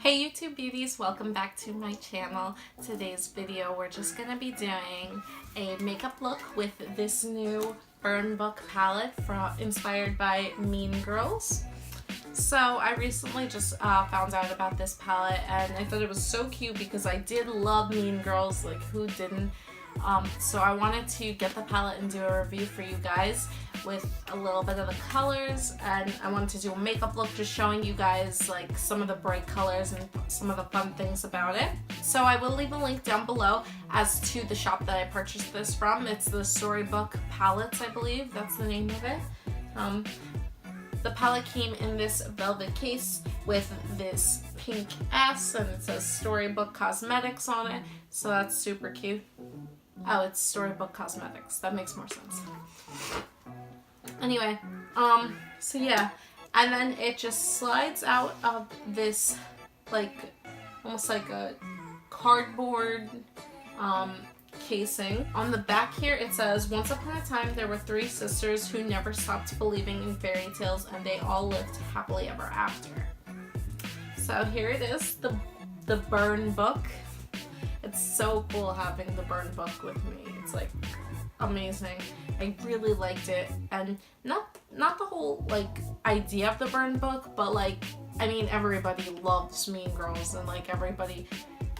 Hey YouTube beauties, welcome back to my channel. Today's video we're just going to be doing a makeup look with this new Burn Book palette inspired by Mean Girls. So I recently just found out about this palette and I thought it was so cute because I did love Mean Girls, like who didn't? So I wanted to get the palette and do a review for you guys with a little bit of the colors, and I wanted to do a makeup look just showing you guys like some of the bright colors and some of the fun things about it. So I will leave a link down below as to the shop that I purchased this from. It's the Storybook Palettes, I believe that's the name of it. The palette came in this velvet case with this pink S and it says Storybook Cosmetics on it, so that's super cute. Oh, it's Storybook Cosmetics. That makes more sense. Anyway, so yeah, and then it just slides out of this, like, almost like a cardboard, casing. On the back here it says, once upon a time there were three sisters who never stopped believing in fairy tales and they all lived happily ever after. So here it is, the Burn Book. It's so cool having the Burn Book with me. It's like amazing. I really liked it, and not the whole like idea of the Burn Book, but like, I mean, everybody loves Mean Girls and like everybody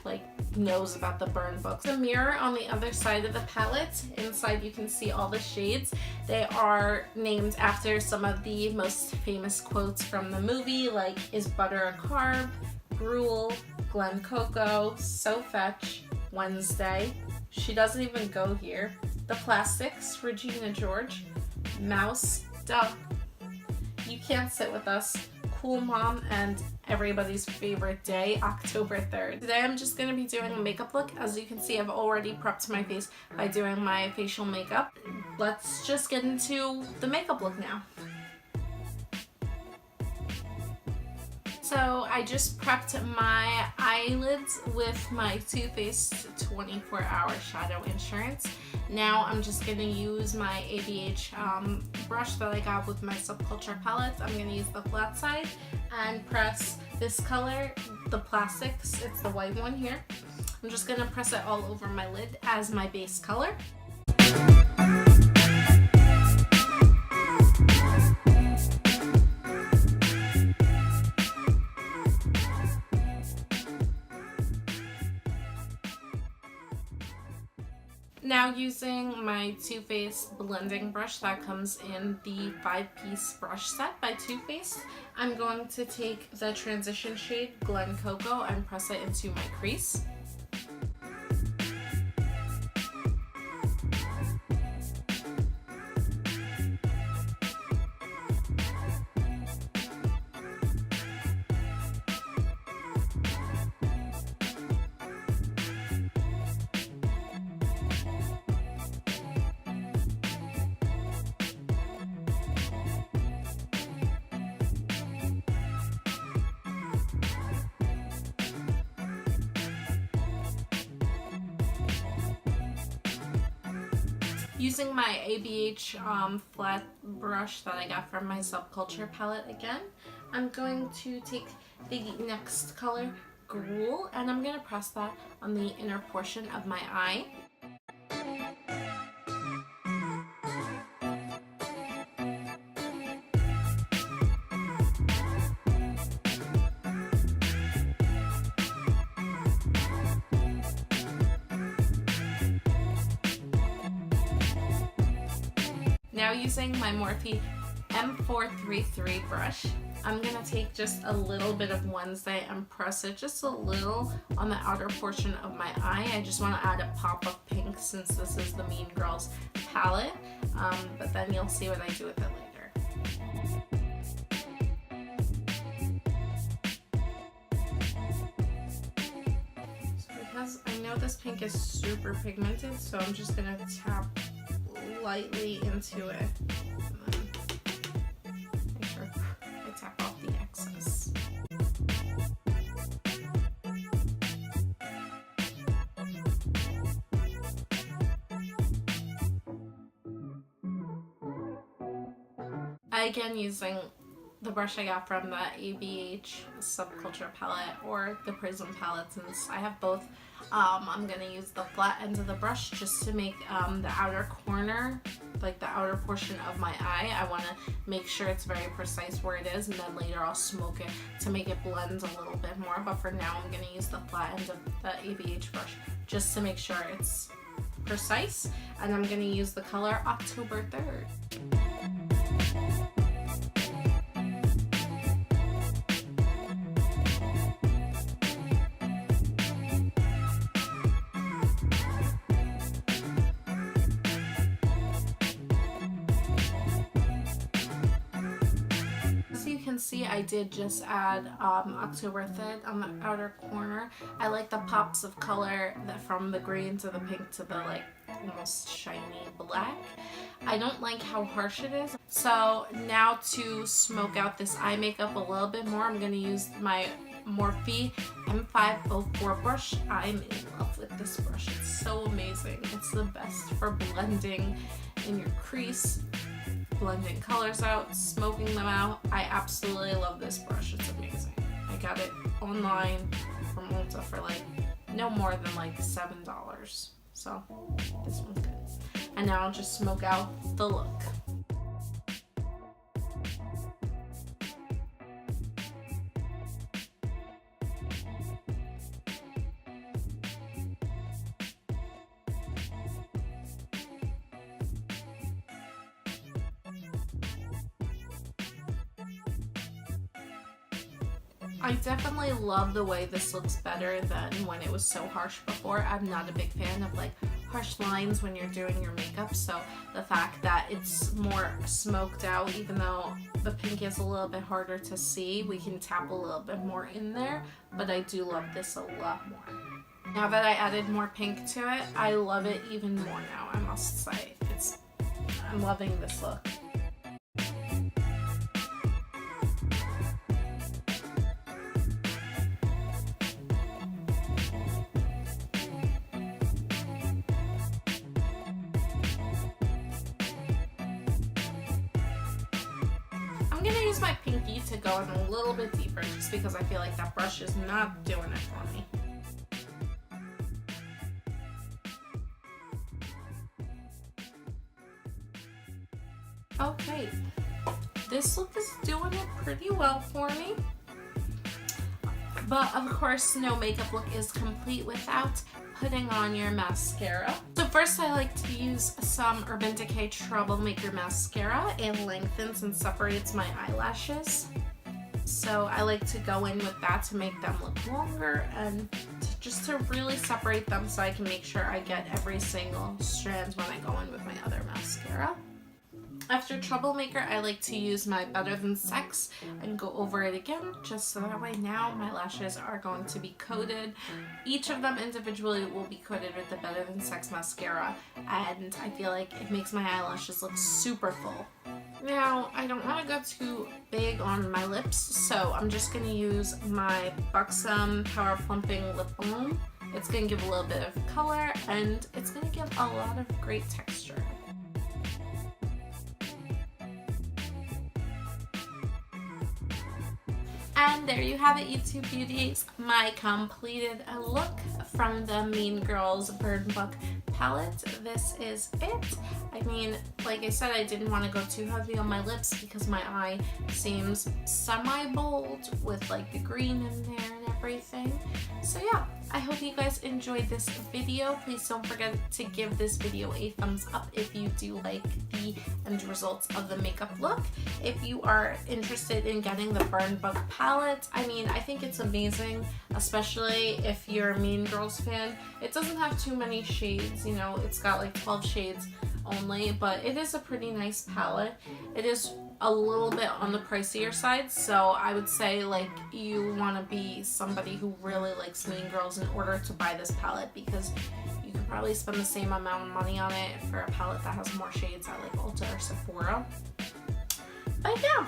like knows about the Burn Book. The mirror on the other side of the palette, inside you can see all the shades. They are named after some of the most famous quotes from the movie, like is butter a carb, gruel, Glen Coco, so fetch, Wednesday, she doesn't even go here, the plastics, Regina George, mouse, duck, you can't sit with us, cool mom, and everybody's favorite day, October 3rd. Today I'm just going to be doing a makeup look. As you can see, I've already prepped my face by doing my facial makeup. Let's just get into the makeup look now. So I just prepped my eyelids with my Too Faced 24-hour Shadow Insurance. Now I'm just going to use my ABH brush that I got with my Subculture palettes. I'm going to use the flat side and press this color, the plastics, it's the white one here. I'm just going to press it all over my lid as my base color. Now using my Too Faced blending brush that comes in the 5-piece brush set by Too Faced, I'm going to take the transition shade Glen Coco and press it into my crease. Using my ABH flat brush that I got from my Subculture palette again, I'm going to take the next color, Gruel, and I'm going to press that on the inner portion of my eye. Now using my Morphe M433 brush, I'm going to take just a little bit of Wednesday and press it just a little on the outer portion of my eye. I just want to add a pop of pink since this is the Mean Girls palette, but then you'll see what I do with it later. So because I know this pink is super pigmented, so I'm just going to tap lightly into it and then make sure I tap off the excess. Again using the brush I got from the ABH Subculture palette or the Prism palette, since I have both. I'm going to use the flat end of the brush just to make the outer corner, like the outer portion of my eye. I want to make sure it's very precise where it is, and then later I'll smoke it to make it blend a little bit more. But for now, I'm going to use the flat end of the ABH brush just to make sure it's precise. And I'm going to use the color October 3rd. See, I did just add October 3rd on the outer corner. I like the pops of color that from the green to the pink to the like almost shiny black. I don't like how harsh it is. So now to smoke out this eye makeup a little bit more, I'm going to use my Morphe M504 brush. I'm in love with this brush. It's so amazing. It's the best for blending in your crease, blending colors out, smoking them out. I absolutely love this brush. It's amazing. I got it online from Ulta for like no more than like $7. So this one's good. And now I'll just smoke out the look. I definitely love the way this looks better than when it was so harsh before. I'm not a big fan of like harsh lines when you're doing your makeup, so the fact that it's more smoked out, even though the pink is a little bit harder to see, we can tap a little bit more in there, but I do love this a lot more. Now that I added more pink to it, I love it even more now, I must say. I'm loving this look. I'm gonna use my pinky to go in a little bit deeper just because I feel like that brush is not doing it for me. Okay, this look is doing it pretty well for me. But of course, no makeup look is complete without putting on your mascara. So first I like to use some Urban Decay Troublemaker mascara. It lengthens and separates my eyelashes. So I like to go in with that to make them look longer and just to really separate them so I can make sure I get every single strand when I go in with my other mascara. After Troublemaker, I like to use my Better Than Sex and go over it again, just so that way now my lashes are going to be coated. Each of them individually will be coated with the Better Than Sex mascara, and I feel like it makes my eyelashes look super full. Now, I don't want to go too big on my lips, so I'm just going to use my Buxom Power Plumping Lip Balm. It's going to give a little bit of color, and it's going to give a lot of great texture. And there you have it, YouTube beauties, my completed look from the Mean Girls Burn Book palette. This is it. I mean, like I said, I didn't want to go too heavy on my lips because my eye seems semi-bold with like the green in there and everything. So yeah, I hope you guys enjoyed this video. Please don't forget to give this video a thumbs up if you do like the end results of the makeup look. If you are interested in getting the Burn Book palette, I mean, I think it's amazing, especially if you're a Mean Girls fan. It doesn't have too many shades, you know, it's got like 12 shades only, but it is a pretty nice palette. It is a little bit on the pricier side, so I would say like you want to be somebody who really likes Mean Girls in order to buy this palette, because you could probably spend the same amount of money on it for a palette that has more shades at like Ulta or Sephora. But yeah,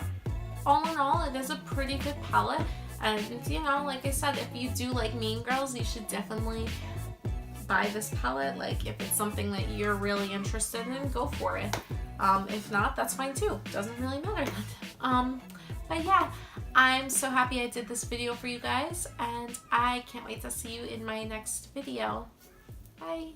all in all, it is a pretty good palette, and you know, like I said, if you do like Mean Girls, you should definitely buy this palette. Like if it's something that you're really interested in, go for it. If not, that's fine too. Doesn't really matter. But yeah, I'm so happy I did this video for you guys, and I can't wait to see you in my next video. Bye!